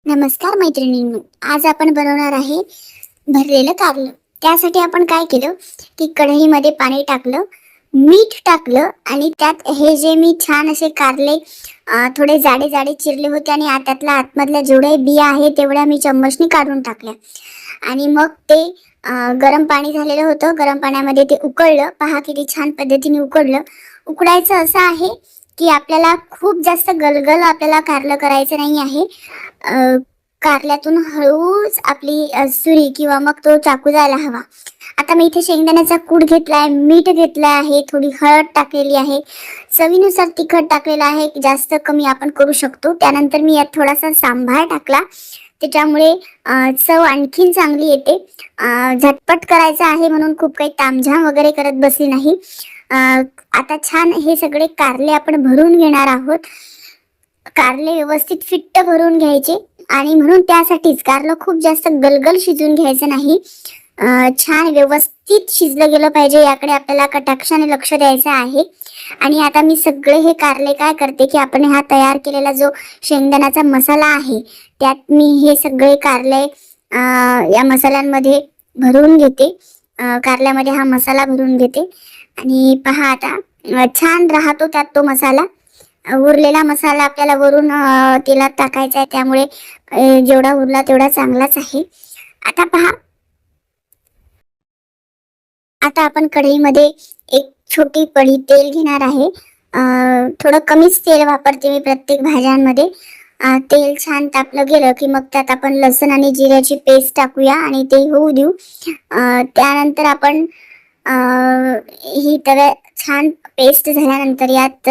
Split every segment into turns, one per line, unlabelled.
नमस्कार मैत्रिणींनो, आज आपण बनवणार आहे भरलेलं कारलं. त्यासाठी आपण काय केलं की कढईमध्ये पाणी टाकलं, मीठ टाकलं आणि त्यात हे जे मी छान असे कारले थोडे जाडे जाडे चिरले होते आणि त्यातल्या आतमधल्या जेवढ्या बिया आहे तेवढ्या मी चम्मचनी काढून टाकल्या. आणि मग ते गरम पाणी झालेलं होतं. गरम पाण्यामध्ये ते उकळलं. पहा किती छान पद्धतीने उकळलं. उकडायचं असं आहे की आपल्याला खूप जास्त गलगल आपल्याला कारलं करायचं नाही आहे. कारल्यातून हळूच आपली सुरी किंवा मग तो चाकू जायला हवा. आता मी इथे शेंगदाण्याचा कूट घेतलाय, मीठ घेतलं आहे, थोडी हळद टाकलेली आहे, चवीनुसार तिखट टाकलेलं आहे. जास्त कमी आपण करू शकतो. त्यानंतर मी यात थोडासा सांबार टाकला, त्याच्यामुळे चव आणखीन चांगली येते. झटपट करायचं आहे म्हणून खूप काही तामझाम वगैरे करत बसली नाही. आता छान हे सगळे कारले आपण भरून घेणार आहोत. कारले व्यवस्थित फिट्ट भरून घ्यायचे आणि म्हणून त्यासाठीच कारलं खूप जास्त गलगल शिजून घ्यायचं नाही. छान व्यवस्थित शिजलं गेलं पाहिजे, याकडे आपल्याला कटाक्षाने लक्ष द्यायचं आहे. आणि आता मी सगळे हे कारले काय करते की आपण हा तयार केलेला जो शेंगदाण्याचा मसाला आहे त्यात मी हे सगळे कारले या मसाल्यांमध्ये भरून घेते. कारल्यामध्ये हा मसाला भरून घेते आणि पहा आता छान राहतो त्यात तो मसाला. उरलेला मसाला आपल्याला वरून तेलात टाकायचा आहे, त्यामुळे जेवढा उरला तेवढा चांगलाच आहे. आता पहा, आता आपण कढईमध्ये एक छोटी पळी तेल घेणार आहे. थोडं कमीच तेल वापरते मी प्रत्येक भाज्यांमध्ये. तेल छान तापलं गेलं की मग त्यात आपण लसूण आणि जिऱ्याची पेस्ट टाकूया आणि ते होऊ देऊ. त्यानंतर आपण ही तव्या छान पेस्ट झाल्यानंतर यात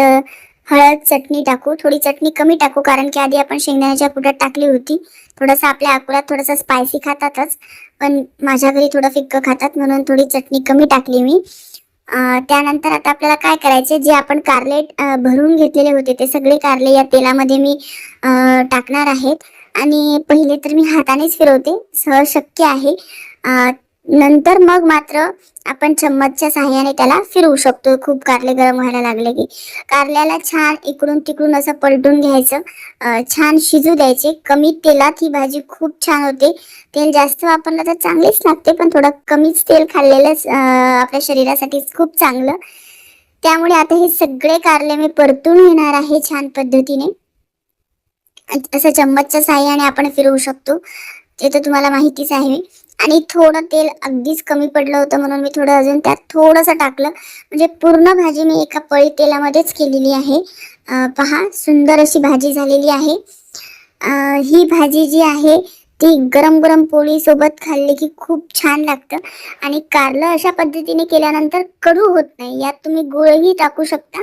हळद चटणी टाकू. थोडी चटणी कमी टाकू, कारण की आधी आपण शेंगदाण्याच्या कुटात टाकली होती. थोडंसं आपल्या अकोल्यात थोडंसं स्पायसी खातातच, पण माझ्या घरी थोडं फिक्कं खातात म्हणून थोडी चटणी कमी टाकली मी. त्यानंतर आता आपल्याला काय करायचे, जे आपण कारले भरून घेतलेले होते ते सगळे कारले या तेलामध्ये मी टाकणार आहेत. आणि पहिले तर मी हातानेच फिरवते, सहज शक्य आहे. नंतर मग मात्र आपण चम्मचच्या साहाय्याने त्याला फिरवू शकतो. खूप कारले गरम व्हायला लागले की कारल्याला छान इकडून तिकडून असं पलटून घ्यायचं. छान शिजू द्यायचे. कमी तेलात ही भाजी खूप छान होते. तेल जास्त वापरलं तर चांगलीच लागते, पण थोडं कमीच तेल खाल्लेलंच आपल्या शरीरासाठी खूप चांगलं. त्यामुळे आता हे सगळे कारले मी परतून घेणार आहे छान पद्धतीने. असं चम्मचच्या साहाय्याने आपण फिरवू शकतो, ते तर तुम्हाला माहितीच आहे. आणि थोडं तेल अगदीच कमी पडलं होतं म्हणून मी थोडं अजून त्यात थोडंसं टाकलं. म्हणजे पूर्ण भाजी मी एका पळी तेलामध्येच केलेली आहे. पहा, सुंदर अशी भाजी झालेली आहे. ही भाजी जी आहे ती गरम गरम पोळी सोबत खाल्ली की खूप छान लागतं. आणि कारलं अशा पद्धतीने केल्यानंतर कडू होत नाही. यात तुम्ही गुळही टाकू शकता.